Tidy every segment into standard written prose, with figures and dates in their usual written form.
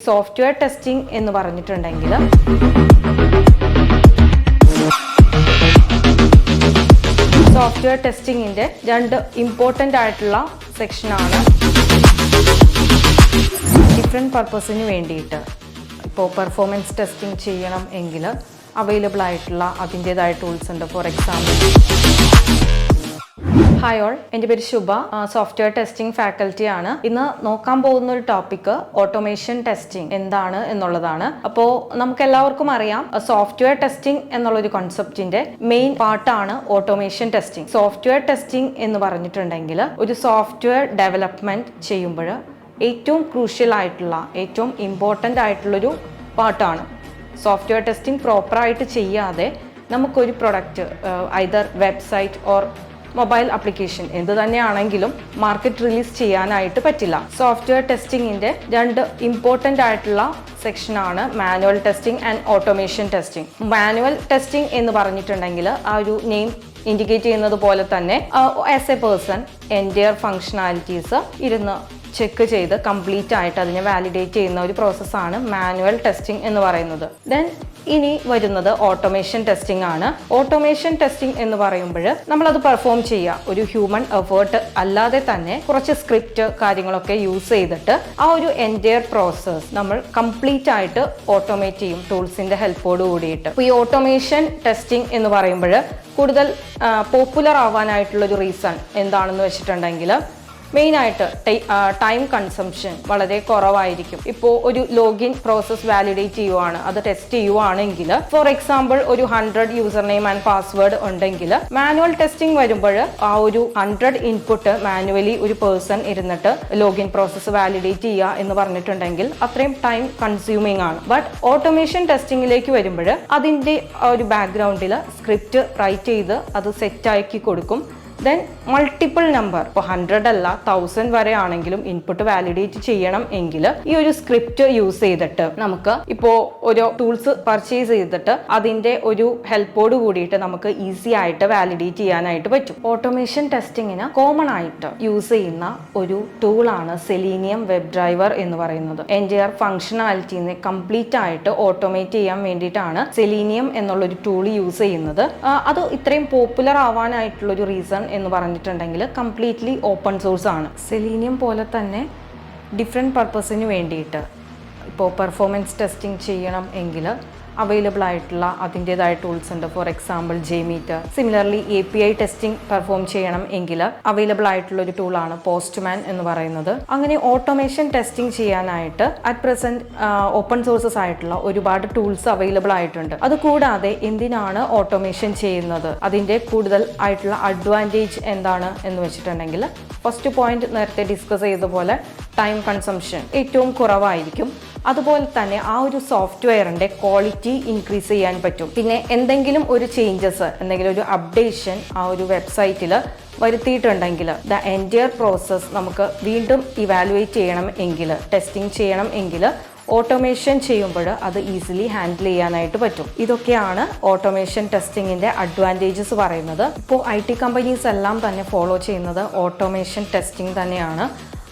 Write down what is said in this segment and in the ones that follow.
Software testing എന്ന് പറഞ്ഞിട്ടുണ്ടെങ്കിൽ software ടെസ്റ്റിംഗിൻ്റെ രണ്ട് ഇമ്പോർട്ടൻ്റ് ആയിട്ടുള്ള സെക്ഷനാണ്. ഡിഫറെൻറ്റ് പർപ്പസിന് വേണ്ടിയിട്ട് ഇപ്പോൾ പെർഫോമൻസ് ടെസ്റ്റിംഗ് ചെയ്യണം എങ്കിൽ അവൈലബിൾ ആയിട്ടുള്ള അതിൻ്റേതായ ടൂൾസ് ഉണ്ട്. ഫോർ എക്സാമ്പിൾ, ഹായ് ഓൾ, എൻ്റെ പേര് ശുഭ, സോഫ്റ്റ്വെയർ ടെസ്റ്റിംഗ് ഫാക്കൽറ്റി ആണ്. ഇന്ന് നോക്കാൻ പോകുന്ന ഒരു ടോപ്പിക്ക് ഓട്ടോമേഷൻ ടെസ്റ്റിംഗ് എന്താണ് എന്നുള്ളതാണ്. അപ്പോൾ നമുക്ക് എല്ലാവർക്കും അറിയാം, സോഫ്റ്റ്വെയർ ടെസ്റ്റിംഗ് എന്നുള്ളൊരു കോൺസെപ്റ്റിന്റെ മെയിൻ പാർട്ടാണ് ഓട്ടോമേഷൻ ടെസ്റ്റിംഗ്. സോഫ്റ്റ്വെയർ ടെസ്റ്റിംഗ് എന്ന് പറഞ്ഞിട്ടുണ്ടെങ്കിൽ ഒരു സോഫ്റ്റ്വെയർ ഡെവലപ്മെന്റ് ചെയ്യുമ്പോൾ ഏറ്റവും ക്രൂഷ്യൽ ആയിട്ടുള്ള, ഏറ്റവും ഇമ്പോർട്ടൻ്റ് ആയിട്ടുള്ളൊരു പാർട്ടാണ്. സോഫ്റ്റ്വെയർ ടെസ്റ്റിംഗ് പ്രോപ്പറായിട്ട് ചെയ്യാതെ നമുക്കൊരു product either website or mobile application എന്ത് തന്നെയാണെങ്കിലും മാർക്കറ്റ് റിലീസ് ചെയ്യാനായിട്ട് പറ്റില്ല. സോഫ്റ്റ്വെയർ ടെസ്റ്റിംഗിൻ്റെ രണ്ട് ഇമ്പോർട്ടൻ്റ് ആയിട്ടുള്ള സെക്ഷനാണ് manual testing and automation testing. Manual testing എന്ന് പറഞ്ഞിട്ടുണ്ടെങ്കിൽ ആ ഒരു നെയിം ഇൻഡിക്കേറ്റ് ചെയ്യുന്നത് പോലെ തന്നെ as a person entire functionalities ഇരുന്ന് ചെക്ക് ചെയ്ത് കംപ്ലീറ്റ് ആയിട്ട് അതിനെ വാലിഡേറ്റ് ചെയ്യുന്ന ഒരു പ്രോസസ്സാണ് മാനുവൽ ടെസ്റ്റിംഗ് എന്ന് പറയുന്നത്. ദെൻ ഇനി വരുന്നത് ഓട്ടോമേഷൻ ടെസ്റ്റിംഗ് ആണ്. ഓട്ടോമേഷൻ ടെസ്റ്റിംഗ് എന്ന് പറയുമ്പോൾ നമ്മളത് പെർഫോം ചെയ്യുക ഒരു ഹ്യൂമൻ എഫേർട്ട് അല്ലാതെ തന്നെ കുറച്ച് സ്ക്രിപ്റ്റ് കാര്യങ്ങളൊക്കെ യൂസ് ചെയ്തിട്ട് ആ ഒരു എൻറ്റയർ പ്രോസസ്സ് നമ്മൾ കംപ്ലീറ്റ് ആയിട്ട് ഓട്ടോമേറ്റ് ചെയ്യും ടൂൾസിന്റെ ഹെൽപ്പോട് കൂടിയിട്ട്. അപ്പോൾ ഈ ഓട്ടോമേഷൻ ടെസ്റ്റിംഗ് എന്ന് പറയുമ്പോൾ കൂടുതൽ പോപ്പുലർ ആവാനായിട്ടുള്ളൊരു റീസൺ എന്താണെന്ന് വെച്ചിട്ടുണ്ടെങ്കിൽ മെയിനായിട്ട് ടൈം കൺസംഷൻ വളരെ കുറവായിരിക്കും. ഇപ്പോൾ ഒരു ലോഗിൻ പ്രോസസ് വാലിഡേറ്റ് ചെയ്യുവാണ്, അത് ടെസ്റ്റ് ചെയ്യുവാണെങ്കിൽ ഫോർ എക്സാമ്പിൾ ഒരു 100 യൂസർ നെയിം ആൻഡ് പാസ്വേഡ് ഉണ്ടെങ്കിൽ മാനുവൽ ടെസ്റ്റിംഗ് വരുമ്പോൾ ആ ഒരു 100 ഇൻപുട്ട് മാനുവലി ഒരു പേഴ്സൺ ഇരുന്നിട്ട് ലോഗിൻ പ്രോസസ്സ് വാലിഡേറ്റ് ചെയ്യുക എന്ന് പറഞ്ഞിട്ടുണ്ടെങ്കിൽ അത്രയും ടൈം കൺസ്യൂമിംഗ് ആണ്. ബട്ട് ഓട്ടോമേഷൻ ടെസ്റ്റിംഗിലേക്ക് വരുമ്പോൾ അതിൻ്റെ ഒരു ബാക്ക്ഗ്രൗണ്ടിൽ സ്ക്രിപ്റ്റ് റൈറ്റ് ചെയ്ത് അത് സെറ്റാക്കി കൊടുക്കും. ദെൻ മൾട്ടിപ്പിൾ നമ്പർ, ഇപ്പോൾ 100 അല്ല 1000 വരെ ആണെങ്കിലും ഇൻപുട്ട് വാലിഡേറ്റ് ചെയ്യണം എങ്കിൽ ഈ ഒരു സ്ക്രിപ്റ്റ് യൂസ് ചെയ്തിട്ട് നമുക്ക് ഇപ്പോൾ ഒരു ടൂൾസ് പർച്ചേസ് ചെയ്തിട്ട് അതിൻ്റെ ഒരു ഹെൽപ്പോട് കൂടിയിട്ട് നമുക്ക് ഈസി ആയിട്ട് വാലിഡേറ്റ് ചെയ്യാനായിട്ട് പറ്റും. ഓട്ടോമേഷൻ ടെസ്റ്റിങ്ങിന് കോമൺ ആയിട്ട് യൂസ് ചെയ്യുന്ന ഒരു ടൂളാണ് സെലീനിയം വെബ് ഡ്രൈവർ എന്ന് പറയുന്നത്. എൻ്റയർ ഫങ്ഷണാലിറ്റീനെ കംപ്ലീറ്റ് ആയിട്ട് ഓട്ടോമേറ്റ് ചെയ്യാൻ വേണ്ടിയിട്ടാണ് സെലീനിയം എന്നുള്ളൊരു ടൂൾ യൂസ് ചെയ്യുന്നത്. അത് ഇത്രയും പോപ്പുലർ ആവാനായിട്ടുള്ളൊരു റീസൺ എന്ന് പറഞ്ഞിട്ടുണ്ടെങ്കിൽ കംപ്ലീറ്റ്ലി ഓപ്പൺ സോഴ്സ് ആണ്. സെലീനിയം പോലെ തന്നെ ഡിഫറെൻറ്റ് പർപ്പസിന് വേണ്ടിയിട്ട് ഇപ്പോൾ പെർഫോമൻസ് ടെസ്റ്റിംഗ് ചെയ്യണം എങ്കിൽ അവൈലബിൾ ആയിട്ടുള്ള അതിൻ്റേതായ ടൂൾസ് ഉണ്ട്. For example JMeter. Similarly API testing perform ചെയ്യണം എങ്കിൽ അവൈലബിൾ ആയിട്ടുള്ള ഒരു ടൂളാണ് പോസ്റ്റ്മാൻ എന്ന് പറയുന്നത്. അങ്ങനെ ഓട്ടോമേഷൻ ടെസ്റ്റിംഗ് ചെയ്യാനായിട്ട് അറ്റ് പ്രസന്റ് ഓപ്പൺ സോഴ്സസ് ആയിട്ടുള്ള ഒരുപാട് ടൂൾസ് അവൈലബിൾ ആയിട്ടുണ്ട്. അതുകൂടാതെ എന്തിനാണ് ഓട്ടോമേഷൻ ചെയ്യുന്നത്, അതിൻ്റെ കൂടുതൽ ആയിട്ടുള്ള അഡ്വാൻറ്റേജ് എന്താണ് എന്ന് വെച്ചിട്ടുണ്ടെങ്കിൽ ഫസ്റ്റ് പോയിന്റ് നേരത്തെ ഡിസ്കസ് ചെയ്ത പോലെ ടൈം കൺസംഷൻ ഏറ്റവും കുറവായിരിക്കും. അതുപോലെ തന്നെ ആ ഒരു സോഫ്റ്റ്വെയറിൻ്റെ ക്വാളിറ്റി ഇൻക്രീസ് ചെയ്യാൻ പറ്റും. പിന്നെ എന്തെങ്കിലും ഒരു ചേഞ്ചസ്, എന്തെങ്കിലും ഒരു അപ്ഡേഷൻ ആ ഒരു വെബ്സൈറ്റിൽ വരുത്തിയിട്ടുണ്ടെങ്കിൽ ദ എൻറ്റയർ പ്രോസസ്സ് നമുക്ക് വീണ്ടും ഇവാലുവേറ്റ് ചെയ്യണം എങ്കിൽ, ടെസ്റ്റിംഗ് ചെയ്യണം എങ്കിൽ ഓട്ടോമേഷൻ ചെയ്യുമ്പോൾ അത് ഈസിലി ഹാൻഡിൽ ചെയ്യാനായിട്ട് പറ്റും. ഇതൊക്കെയാണ് ഓട്ടോമേഷൻ ടെസ്റ്റിങ്ങിൻ്റെ അഡ്വാൻറ്റേജസ് പറയുന്നത്. ഇപ്പോൾ IT കമ്പനീസ് എല്ലാം തന്നെ ഫോളോ ചെയ്യുന്നത് ഓട്ടോമേഷൻ ടെസ്റ്റിംഗ് തന്നെയാണ്.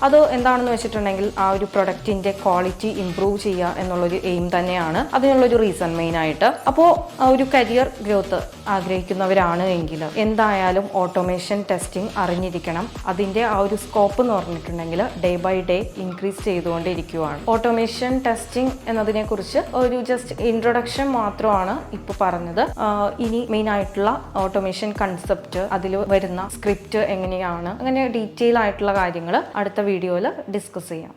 അത് എന്താണെന്ന് വെച്ചിട്ടുണ്ടെങ്കിൽ ആ ഒരു പ്രൊഡക്റ്റിൻ്റെ ക്വാളിറ്റി ഇംപ്രൂവ് ചെയ്യുക എന്നുള്ളൊരു എയിം തന്നെയാണ് അതിനുള്ളൊരു റീസൺ മെയിനായിട്ട്. അപ്പോൾ ഒരു കരിയർ ഗ്രോത്ത് ആഗ്രഹിക്കുന്നവരാണ് എങ്കിൽ എന്തായാലും ഓട്ടോമേഷൻ ടെസ്റ്റിംഗ് അറിഞ്ഞിരിക്കണം. അതിൻ്റെ ആ ഒരു സ്കോപ്പ് എന്ന് പറഞ്ഞിട്ടുണ്ടെങ്കിൽ ഡേ ബൈ ഡേ ഇൻക്രീസ് ചെയ്തുകൊണ്ടിരിക്കുകയാണ്. ഓട്ടോമേഷൻ ടെസ്റ്റിംഗ് എന്നതിനെക്കുറിച്ച് ഒരു ജസ്റ്റ് ഇൻട്രൊഡക്ഷൻ മാത്രമാണ് ഇപ്പോൾ പറഞ്ഞത്. ഇനി മെയിനായിട്ടുള്ള ഓട്ടോമേഷൻ കൺസെപ്റ്റ്, അതിൽ വരുന്ന സ്ക്രിപ്റ്റ് എങ്ങനെയാണ്, അങ്ങനെ ഡീറ്റെയിൽ ആയിട്ടുള്ള കാര്യങ്ങൾ അടുത്ത വീഡിയോയിൽ ഡിസ്കസ് ചെയ്യാം.